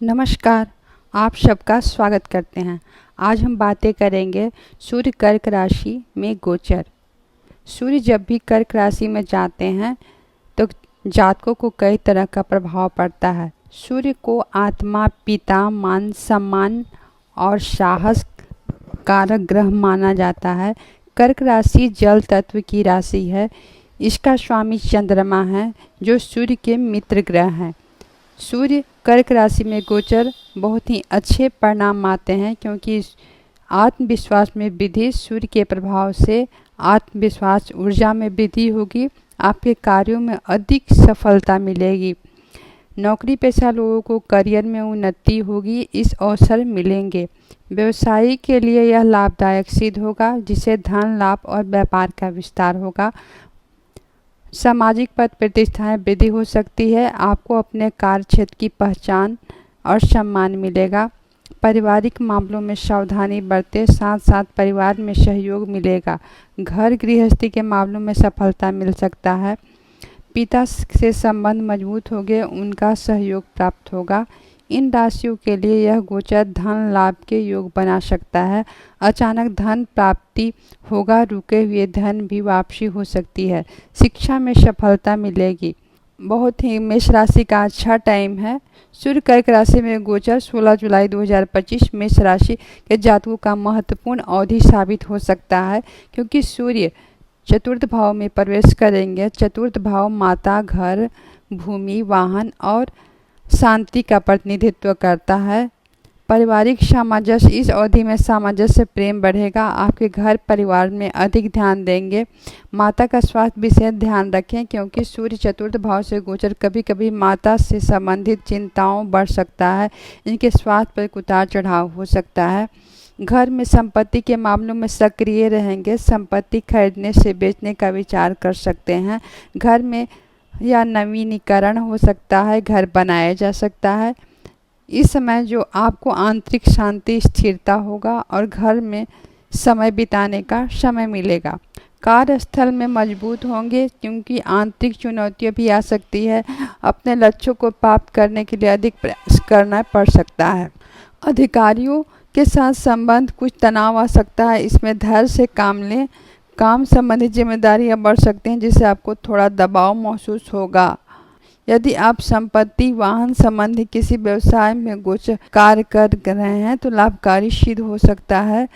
नमस्कार। आप सबका स्वागत करते हैं। आज हम बातें करेंगे सूर्य कर्क राशि में गोचर। सूर्य जब भी कर्क राशि में जाते हैं तो जातकों को कई तरह का प्रभाव पड़ता है। सूर्य को आत्मा, पिता, मान सम्मान और साहस कारक ग्रह माना जाता है। कर्क राशि जल तत्व की राशि है। इसका स्वामी चंद्रमा है जो सूर्य के मित्र ग्रह हैं। सूर्य कर्क राशि में गोचर बहुत ही अच्छे परिणाम आते हैं क्योंकि आत्मविश्वास में वृद्धि, सूर्य के प्रभाव से आत्मविश्वास ऊर्जा में वृद्धि होगी। आपके कार्यों में अधिक सफलता मिलेगी। नौकरी पेशा लोगों को करियर में उन्नति होगी, इस अवसर मिलेंगे। व्यवसायी के लिए यह लाभदायक सिद्ध होगा जिससे धन लाभ और व्यापार का विस्तार होगा। सामाजिक पद प्रतिष्ठाएं वृद्धि हो सकती है। आपको अपने कार्य क्षेत्र की पहचान और सम्मान मिलेगा। पारिवारिक मामलों में सावधानी बरतें, साथ साथ परिवार में सहयोग मिलेगा। घर गृहस्थी के मामलों में सफलता मिल सकता है। पिता से संबंध मजबूत होंगे, उनका सहयोग प्राप्त होगा। इन राशियों के लिए यह गोचर धन लाभ के योग बना सकता है। अचानक धन प्राप्ति होगा, रुके हुए धन भी वापसी हो सकती है। शिक्षा में सफलता मिलेगी। बहुत ही मेष राशि का अच्छा टाइम है। सूर्य कर्क राशि में गोचर 16 जुलाई 2025 मेष राशि के जातकों का महत्वपूर्ण अवधि साबित हो सकता है क्योंकि सूर्य चतुर्थ भाव में प्रवेश करेंगे। चतुर्थ भाव माता, घर, भूमि, वाहन और शांति का प्रतिनिधित्व करता है। पारिवारिक सामंजस्य, इस अवधि में सामंजस्य प्रेम बढ़ेगा। आपके घर परिवार में अधिक ध्यान देंगे। माता का स्वास्थ्य विशेष ध्यान रखें क्योंकि सूर्य चतुर्थ भाव से गोचर कभी कभी माता से संबंधित चिंताओं बढ़ सकता है। इनके स्वास्थ्य पर उतार चढ़ाव हो सकता है। घर में संपत्ति के मामलों में सक्रिय रहेंगे। संपत्ति खरीदने से बेचने का विचार कर सकते हैं। घर में या नवीनीकरण हो सकता है, घर बनाया जा सकता है। इस समय जो आपको आंतरिक शांति, स्थिरता होगा और घर में समय बिताने का समय मिलेगा। कार्यस्थल में मजबूत होंगे क्योंकि आंतरिक चुनौतियां भी आ सकती है। अपने लक्ष्यों को प्राप्त करने के लिए अधिक प्रयास करना पड़ सकता है। अधिकारियों के साथ संबंध कुछ तनाव आ सकता है, इसमें धैर्य से काम लें। काम संबंधी जिम्मेदारियां बढ़ सकती हैं जिससे आपको थोड़ा दबाव महसूस होगा। यदि आप संपत्ति, वाहन संबंधी किसी व्यवसाय में गोचर कार्य कर रहे हैं तो लाभकारी सिद्ध हो सकता है।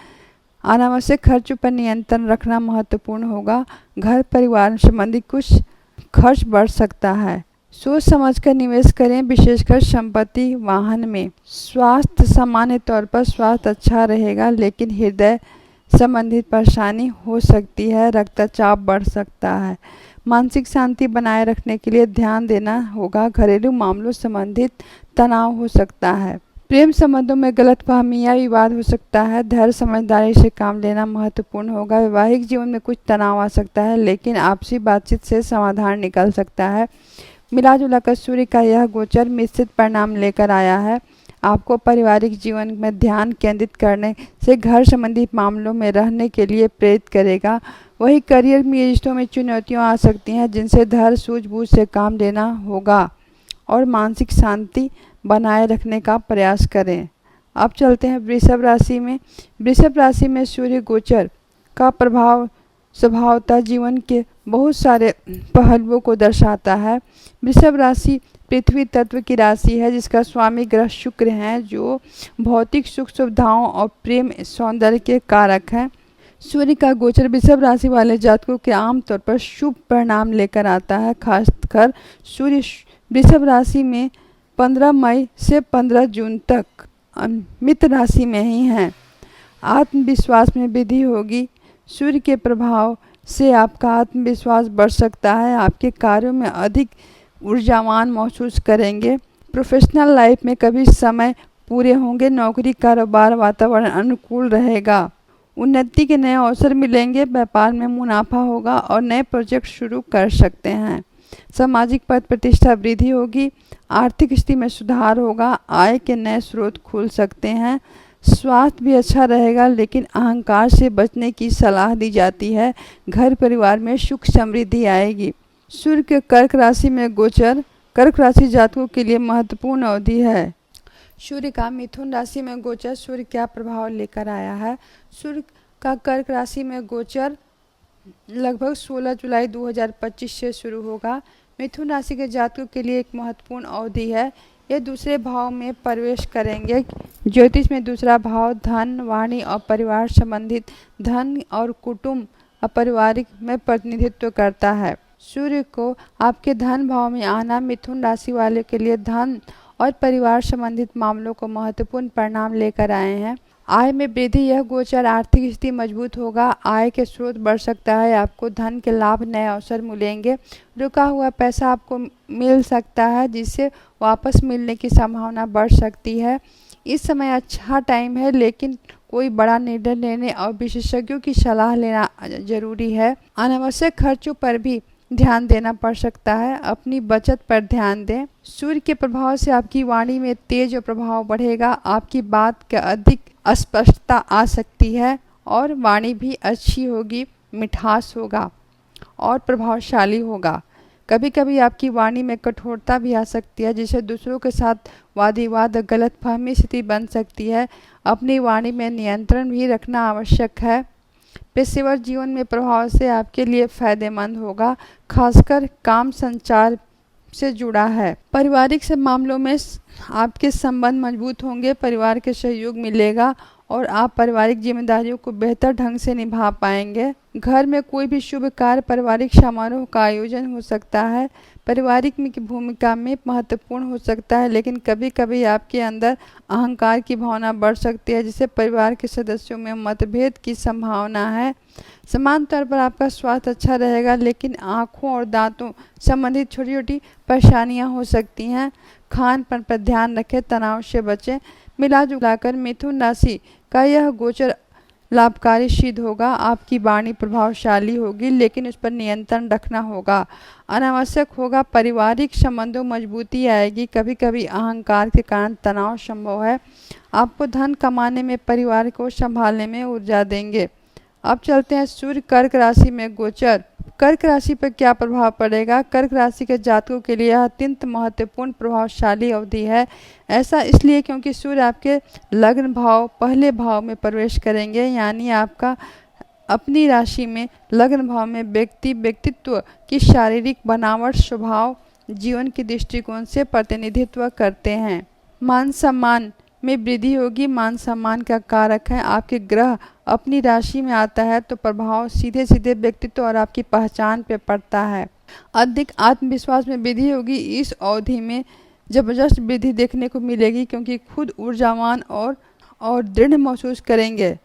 अनावश्यक खर्चों पर नियंत्रण रखना महत्वपूर्ण होगा। घर परिवार संबंधी कुछ खर्च बढ़ सकता है। सोच समझकर निवेश करें, विशेषकर संपत्ति, वाहन में। स्वास्थ्य, सामान्य तौर पर स्वास्थ्य अच्छा रहेगा लेकिन हृदय संबंधित परेशानी हो सकती है। रक्तचाप बढ़ सकता है। मानसिक शांति बनाए रखने के लिए ध्यान देना होगा। घरेलू मामलों संबंधित तनाव हो सकता है। प्रेम संबंधों में गलतफहमी या विवाद हो सकता है। धैर्य समझदारी से काम लेना महत्वपूर्ण होगा। वैवाहिक जीवन में कुछ तनाव आ सकता है लेकिन आपसी बातचीत से समाधान निकल सकता है। मिला जुला कर सूर्य का यह गोचर मिश्रित परिणाम लेकर आया है। आपको पारिवारिक जीवन में ध्यान केंद्रित करने से घर संबंधी मामलों में रहने के लिए प्रेरित करेगा। वही करियर में रिश्तों में चुनौतियां आ सकती हैं जिनसे धैर्य सूझबूझ से काम लेना होगा और मानसिक शांति बनाए रखने का प्रयास करें। अब चलते हैं वृषभ राशि में। वृषभ राशि में सूर्य गोचर का प्रभाव स्वभावतः जीवन के बहुत सारे पहलुओं को दर्शाता है। वृषभ राशि पृथ्वी तत्व की राशि है जिसका स्वामी ग्रह शुक्र है जो भौतिक सुख सुविधाओं और प्रेम सौंदर्य के कारक हैं। सूर्य का गोचर वृषभ राशि वाले जातकों के आमतौर पर शुभ परिणाम लेकर आता है। खासकर सूर्य वृषभ राशि में 15 मई से 15 जून तक मित्र राशि में ही है। आत्मविश्वास में वृद्धि होगी। सूर्य के प्रभाव से आपका आत्मविश्वास बढ़ सकता है। आपके कार्यों में अधिक ऊर्जावान महसूस करेंगे। प्रोफेशनल लाइफ में कभी समय पूरे होंगे। नौकरी, कारोबार, वातावरण अनुकूल रहेगा। उन्नति के नए अवसर मिलेंगे। व्यापार में मुनाफा होगा और नए प्रोजेक्ट शुरू कर सकते हैं। सामाजिक पद प्रतिष्ठा वृद्धि होगी। आर्थिक स्थिति में सुधार होगा। आय के नए स्रोत खुल सकते हैं। स्वास्थ्य भी अच्छा रहेगा लेकिन अहंकार से बचने की सलाह दी जाती है। घर परिवार में सुख समृद्धि आएगी। सूर्य के कर्क राशि में गोचर कर्क राशि जातकों के लिए महत्वपूर्ण अवधि है। सूर्य का मिथुन राशि में गोचर सूर्य क्या प्रभाव लेकर आया है। सूर्य का कर्क राशि में गोचर लगभग 16 जुलाई 2025 से शुरू होगा। मिथुन राशि के जातकों के लिए एक महत्वपूर्ण अवधि है। ये दूसरे भाव में प्रवेश करेंगे। ज्योतिष में दूसरा भाव धन, वाणी और परिवार संबंधित धन और कुटुंब और पारिवारिक में प्रतिनिधित्व करता है। सूर्य को आपके धन भाव में आना मिथुन राशि वाले के लिए धन और परिवार संबंधित मामलों को महत्वपूर्ण परिणाम लेकर आए हैं। आय में वृद्धि, यह गोचर आर्थिक स्थिति मजबूत होगा। आय के स्रोत बढ़ सकता है। आपको धन के लाभ, नए अवसर मिलेंगे। रुका हुआ पैसा आपको मिल सकता है, जिससे वापस मिलने की संभावना बढ़ सकती है। इस समय अच्छा टाइम है, लेकिन कोई बड़ा निर्णय लेने और विशेषज्ञों की सलाह लेना जरूरी है। अनावश्यक खर्चों पर भी ध्यान देना पड़ सकता है। अपनी बचत पर ध्यान दें। सूर्य के प्रभाव से आपकी वाणी में तेज और प्रभाव बढ़ेगा। आपकी बात का अधिक स्पष्टता आ सकती है और वाणी भी अच्छी होगी, मिठास होगा और प्रभावशाली होगा। कभी कभी आपकी वाणी में कठोरता भी आ सकती है, जिससे दूसरों के साथ वाद विवाद और गलतफहमी स्थिति बन सकती है। अपनी वाणी में नियंत्रण भी रखना आवश्यक है। पेशेवर जीवन में प्रभाव से आपके लिए फायदेमंद होगा, खासकर काम संचार से जुड़ा है। पारिवारिक से मामलों में आपके संबंध मजबूत होंगे, परिवार के सहयोग मिलेगा और आप पारिवारिक जिम्मेदारियों को बेहतर ढंग से निभा पाएंगे। घर में कोई भी शुभ कार्य, पारिवारिक समारोह का आयोजन हो सकता है। पारिवारिक की भूमिका में महत्वपूर्ण हो सकता है, लेकिन कभी कभी आपके अंदर अहंकार की भावना बढ़ सकती है, जिससे परिवार के सदस्यों में मतभेद की संभावना है। समान तौर पर आपका स्वास्थ्य अच्छा रहेगा, लेकिन आँखों और दांतों संबंधित छोटी छोटी परेशानियाँ हो सकती हैं। खान पान पर ध्यान रखें, तनाव से बचें। मिला जुलाकर मिथुन राशि का यह गोचर लाभकारी सिद्ध होगा। आपकी वाणी प्रभावशाली होगी, लेकिन उस पर नियंत्रण रखना होगा। अनावश्यक होगा। पारिवारिक संबंधों मजबूती आएगी। कभी कभी अहंकार के कारण तनाव संभव है। आपको धन कमाने में, परिवार को संभालने में ऊर्जा देंगे। अब चलते हैं सूर्य कर्क राशि में गोचर। कर्क राशि पर क्या प्रभाव पड़ेगा। कर्क राशि के जातकों के लिए यह अत्यंत महत्वपूर्ण प्रभावशाली अवधि है। ऐसा इसलिए क्योंकि सूर्य आपके लग्न भाव, पहले भाव में प्रवेश करेंगे, यानी आपका अपनी राशि में लग्न भाव में व्यक्तित्व की शारीरिक बनावट, स्वभाव, जीवन के दृष्टिकोण से प्रतिनिधित्व करते हैं। मान सम्मान में वृद्धि होगी। मान सम्मान का कारक है। आपके ग्रह अपनी राशि में आता है तो प्रभाव सीधे सीधे व्यक्तित्व और आपकी पहचान पे पड़ता है। अधिक आत्मविश्वास में वृद्धि होगी। इस अवधि में जबरदस्त वृद्धि देखने को मिलेगी, क्योंकि खुद ऊर्जावान और दृढ़ महसूस करेंगे।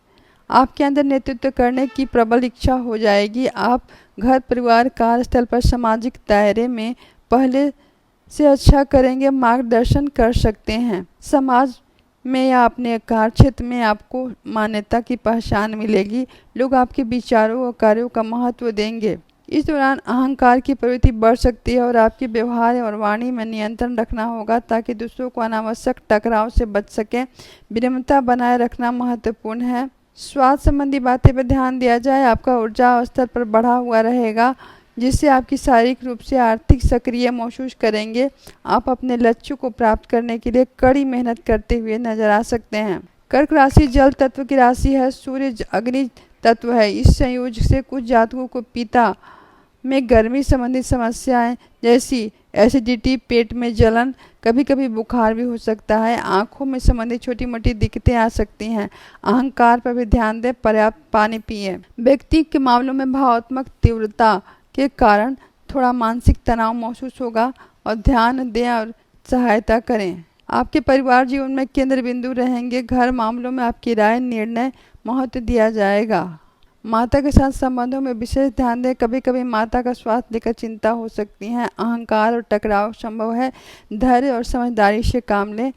आपके अंदर नेतृत्व करने की प्रबल इच्छा हो जाएगी। आप घर, परिवार, कार्यस्थल पर सामाजिक दायरे में पहले से अच्छा करेंगे, मार्गदर्शन कर सकते हैं। समाज में या अपने कार्य क्षेत्र में आपको मान्यता की पहचान मिलेगी। लोग आपके विचारों और कार्यों का महत्व देंगे। इस दौरान अहंकार की प्रवृत्ति बढ़ सकती है और आपके व्यवहार और वाणी में नियंत्रण रखना होगा, ताकि दूसरों को अनावश्यक टकराव से बच सकें। विनम्रता बनाए रखना महत्वपूर्ण है। स्वास्थ्य संबंधी बातें पर ध्यान दिया जाए। आपका ऊर्जा स्तर पर बढ़ा हुआ रहेगा, जिससे आपकी शारीरिक रूप से आर्थिक सक्रिय महसूस करेंगे। आप अपने लक्ष्यों को प्राप्त करने के लिए कड़ी मेहनत करते हुए नजर आ सकते हैं। कर्क राशि जल तत्व की राशि है। सूर्य अग्नि तत्व है। इस संयोग से कुछ जातकों को पित्त में गर्मी संबंधित समस्याएं जैसी एसिडिटी, पेट में जलन, कभी कभी बुखार भी हो सकता है। आंखों में संबंधित छोटी मोटी दिक्कतें आ सकती हैं। अहंकार पर भी ध्यान दें। पर्याप्त पानी पिएं। व्यक्ति के मामलों में भावात्मक तीव्रता के कारण थोड़ा मानसिक तनाव महसूस होगा और ध्यान दें और सहायता करें। आपके परिवार जीवन में केंद्र बिंदु रहेंगे। घर मामलों में आपकी राय, निर्णय महत्व दिया जाएगा। माता के साथ संबंधों में विशेष ध्यान दें। कभी कभी माता का स्वास्थ्य लेकर चिंता हो सकती है। अहंकार और टकराव संभव है। धैर्य और समझदारी से काम लें।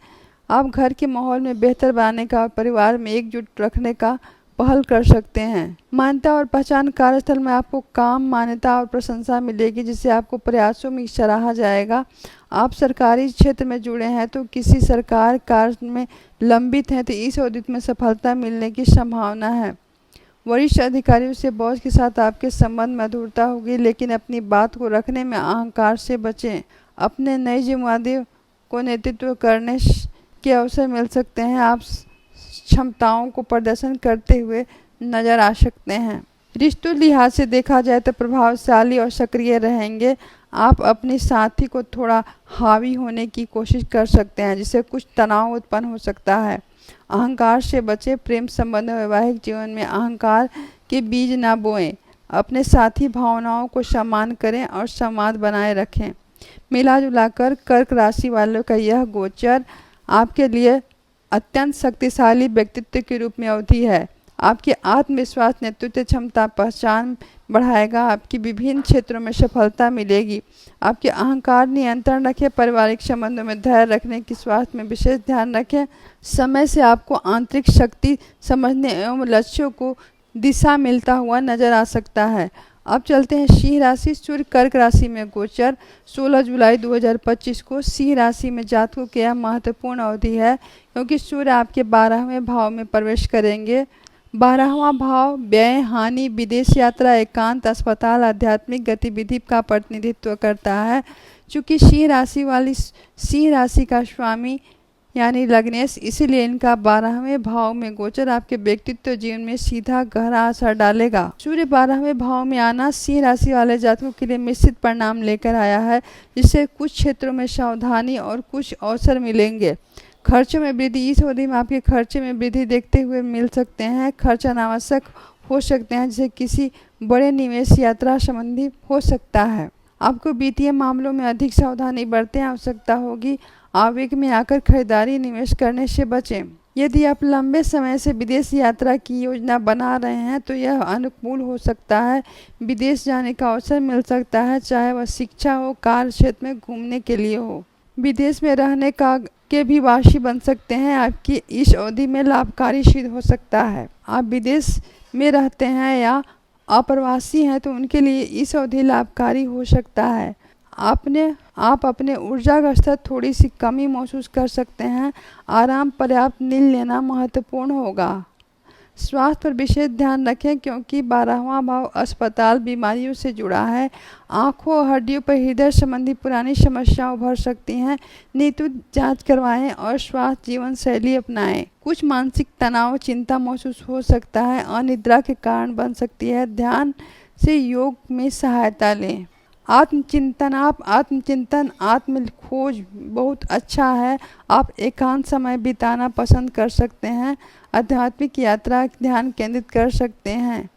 आप घर के माहौल में बेहतर बनाने का और परिवार में एकजुट रखने का पहल कर सकते हैं। मान्यता और पहचान, कार्यस्थल में आपको काम, मान्यता और प्रशंसा मिलेगी, जिससे आपको प्रयासों में सराहा जाएगा। आप सरकारी क्षेत्र में जुड़े हैं तो किसी सरकार कार्य में लंबित हैं तो इस अवधि में सफलता मिलने की संभावना है। वरिष्ठ अधिकारियों से बॉस के साथ आपके संबंध में मधुरता होगी, लेकिन अपनी बात को रखने में अहंकार से बचें। अपने नई जिम्मेदारियों को नेतृत्व करने के अवसर मिल सकते हैं। आप क्षमताओं को प्रदर्शन करते हुए नजर आ सकते हैं। रिश्तों लिहाज से देखा जाए तो प्रभावशाली और सक्रिय रहेंगे। आप अपने साथी को थोड़ा हावी होने की कोशिश कर सकते हैं, जिससे कुछ तनाव उत्पन्न हो सकता है। अहंकार से बचें। प्रेम संबंध और वैवाहिक जीवन में अहंकार के बीज ना बोएं। अपने साथी भावनाओं को सम्मान करें और संवाद बनाए रखें। मिला जुलाकर कर्क राशि वालों का यह गोचर आपके लिए अत्यंत शक्तिशाली व्यक्तित्व के रूप में अवधि है। आपके आत्मविश्वास, नेतृत्व क्षमता, पहचान बढ़ाएगा। आपकी विभिन्न क्षेत्रों में सफलता मिलेगी। आपके अहंकार नियंत्रण रखें। पारिवारिक संबंधों में धैर्य रखने की, स्वास्थ्य में विशेष ध्यान रखें। समय से आपको आंतरिक शक्ति समझने एवं लक्ष्यों को दिशा मिलता हुआ नजर आ सकता है। अब चलते हैं सिंह राशि। सूर्य कर्क राशि में गोचर 16 जुलाई 2025 को सिंह राशि में जातकों के यह महत्वपूर्ण अवधि है, क्योंकि सूर्य आपके 12वें भाव में प्रवेश करेंगे। 12वां भाव व्यय, हानि, विदेश यात्रा, एकांत, अस्पताल, आध्यात्मिक गतिविधि का प्रतिनिधित्व करता है। चूँकि सिंह राशि का स्वामी यानी लग्नेश, इसीलिए इनका 12वें भाव में गोचर आपके व्यक्तित्व जीवन में सीधा गहरा असर डालेगा। सूर्य 12वें भाव में आना सिंह राशि वाले जातकों के लिए मिश्रित परिणाम लेकर आया है, जिससे कुछ क्षेत्रों में सावधानी और कुछ अवसर मिलेंगे। खर्चों में वृद्धि। इस अवधि में आपके खर्चे में वृद्धि देखते हुए मिल सकते हैं। खर्च अनावश्यक हो सकते हैं, जैसे किसी बड़े निवेश, यात्रा संबंधी हो सकता है। आपको वित्तीय मामलों में अधिक सावधानी बरतने आवश्यकता होगी। आवेग में आकर खरीदारी, निवेश करने से बचें। यदि आप लंबे समय से विदेश यात्रा की योजना बना रहे हैं तो यह अनुकूल हो सकता है। विदेश जाने का अवसर मिल सकता है, चाहे वह शिक्षा हो, कार्य क्षेत्र में घूमने के लिए हो। विदेश में रहने के भी वासी बन सकते हैं। आपकी इस अवधि में लाभकारी सिद्ध हो सकता है। आप विदेश में रहते हैं या अप्रवासी हैं तो उनके लिए इस अवधि लाभकारी हो सकता है। आप अपने ऊर्जा का स्तर थोड़ी सी कमी महसूस कर सकते हैं। आराम, पर्याप्त नींद लेना महत्वपूर्ण होगा। स्वास्थ्य पर विशेष ध्यान रखें, क्योंकि 12वां भाव अस्पताल, बीमारियों से जुड़ा है। आँखों और हड्डियों पर हृदय संबंधी पुरानी समस्याएं उभर सकती हैं। नियमित जांच करवाएं और स्वास्थ्य जीवन शैली अपनाएं। कुछ मानसिक तनाव, चिंता महसूस हो सकता है। अनिद्रा के कारण बन सकती है। ध्यान से योग में सहायता लें। आत्मचिंतन, आत्म खोज बहुत अच्छा है। आप एकांत समय बिताना पसंद कर सकते हैं। आध्यात्मिक यात्रा ध्यान केंद्रित कर सकते हैं।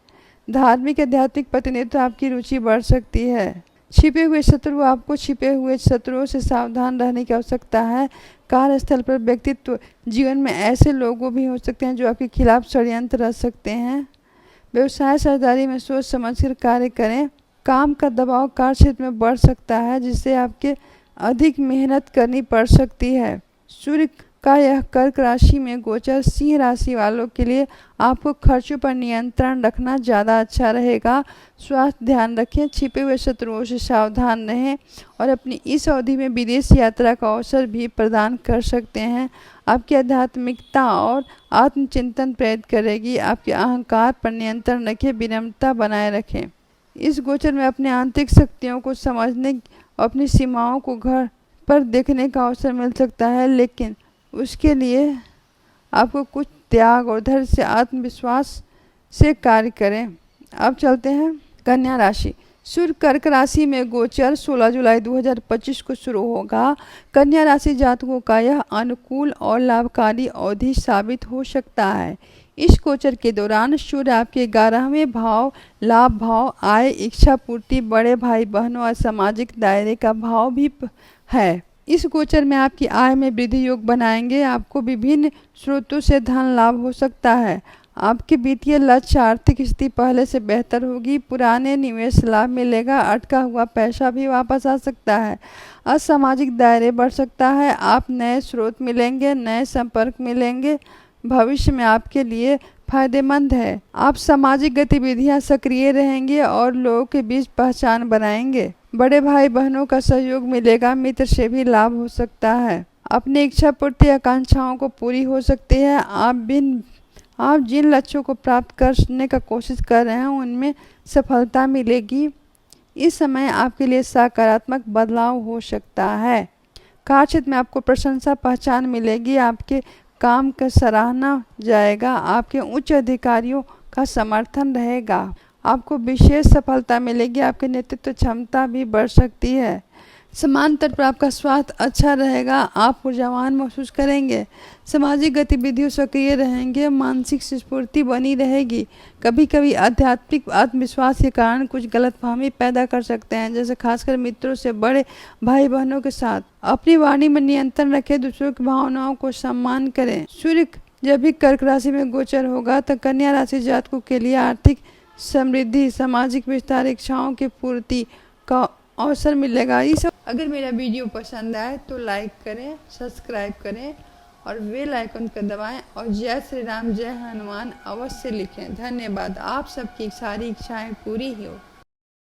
धार्मिक आध्यात्मिक प्रतिनिधित्व आपकी रुचि बढ़ सकती है। छिपे हुए शत्रु। आपको छिपे हुए शत्रुओं से सावधान रहने की आवश्यकता है। कार्यस्थल पर व्यक्तित्व जीवन में ऐसे लोगों भी हो सकते हैं जो आपके खिलाफ षड्यंत्र रच सकते हैं। व्यवसाय साझेदारी में सोच समझकर कार्य करें। काम का दबाव कार्य क्षेत्र में बढ़ सकता है, जिससे आपके अधिक मेहनत करनी पड़ सकती है। सूर्य का यह कर्क राशि में गोचर सिंह राशि वालों के लिए आपको खर्चों पर नियंत्रण रखना ज़्यादा अच्छा रहेगा। स्वास्थ्य ध्यान रखें। छिपे हुए शत्रुओं से सावधान रहें और अपनी इस अवधि में विदेश यात्रा का अवसर भी प्रदान कर सकते हैं। आपकी आध्यात्मिकता और आत्मचिंतन प्रेरित करेगी। आपके अहंकार पर नियंत्रण रखें। विनम्रता बनाए रखें। इस गोचर में अपने आंतरिक शक्तियों को समझने और अपनी सीमाओं को घर पर देखने का अवसर मिल सकता है, लेकिन उसके लिए आपको कुछ त्याग और धैर्य से, आत्मविश्वास से कार्य करें। अब चलते हैं कन्या राशि। सूर्य कर्क राशि में गोचर 16 जुलाई 2025 को शुरू होगा। कन्या राशि जातकों का यह अनुकूल और लाभकारी अवधि साबित हो सकता है। इस गोचर के दौरान सूर्य आपके 11वें भाव, लाभ भाव, आय, इच्छा पूर्ति, बड़े भाई बहनों और सामाजिक दायरे का भाव भी है। इस गोचर में आपकी आय में वृद्धि योग बनाएंगे। आपको विभिन्न स्रोतों से धन लाभ हो सकता है। आपके वित्तीय लक्ष्य, आर्थिक स्थिति पहले से बेहतर होगी। पुराने निवेश लाभ मिलेगा। अटका हुआ पैसा भी वापस आ सकता है। असामाजिक दायरे बढ़ सकता है। आप नए स्रोत मिलेंगे, नए संपर्क मिलेंगे। भविष्य में आपके लिए फायदेमंद है। आप सामाजिक गतिविधियां सक्रिय रहेंगे और लोगों के बीच पहचान बनाएंगे। बड़े भाई बहनों का सहयोग मिलेगा। मित्र से भी लाभ हो सकता है। अपनी इच्छा पूर्ति, आकांक्षाओं को पूरी हो सकती है। आप जिन लक्ष्यों को प्राप्त करने का कोशिश कर रहे हैं उनमें सफलता मिलेगी। इस समय आपके लिए सकारात्मक बदलाव हो सकता है। कार्यक्षेत्र में आपको प्रशंसा पहचान मिलेगी, आपके काम का सराहना जाएगा, आपके उच्च अधिकारियों का समर्थन रहेगा, आपको विशेष सफलता मिलेगी, आपकी नेतृत्व क्षमता भी बढ़ सकती है। समान तौर पर आपका स्वास्थ्य अच्छा रहेगा, आप ऊर्जावान महसूस करेंगे, सामाजिक गतिविधियों सक्रिय रहेंगे, मानसिक स्फूर्ति बनी रहेगी। कभी कभी आध्यात्मिक आत्मविश्वास के कारण कुछ गलतफहमी पैदा कर सकते हैं, जैसे खासकर मित्रों से, बड़े भाई बहनों के साथ। अपनी वाणी में नियंत्रण रखें, दूसरों की भावनाओं को सम्मान करें। सूर्य जब भी कर्क राशि में गोचर होगा तो कन्या राशि जातकों के लिए आर्थिक समृद्धि, सामाजिक विस्तार, इच्छाओं की पूर्ति का अवसर मिलेगा। ये सब अगर मेरा वीडियो पसंद आए तो लाइक करें, सब्सक्राइब करें और बेल आइकन को दबाएं और जय श्री राम, जय हनुमान अवश्य लिखें। धन्यवाद। आप सबकी सारी इच्छाएं पूरी हो।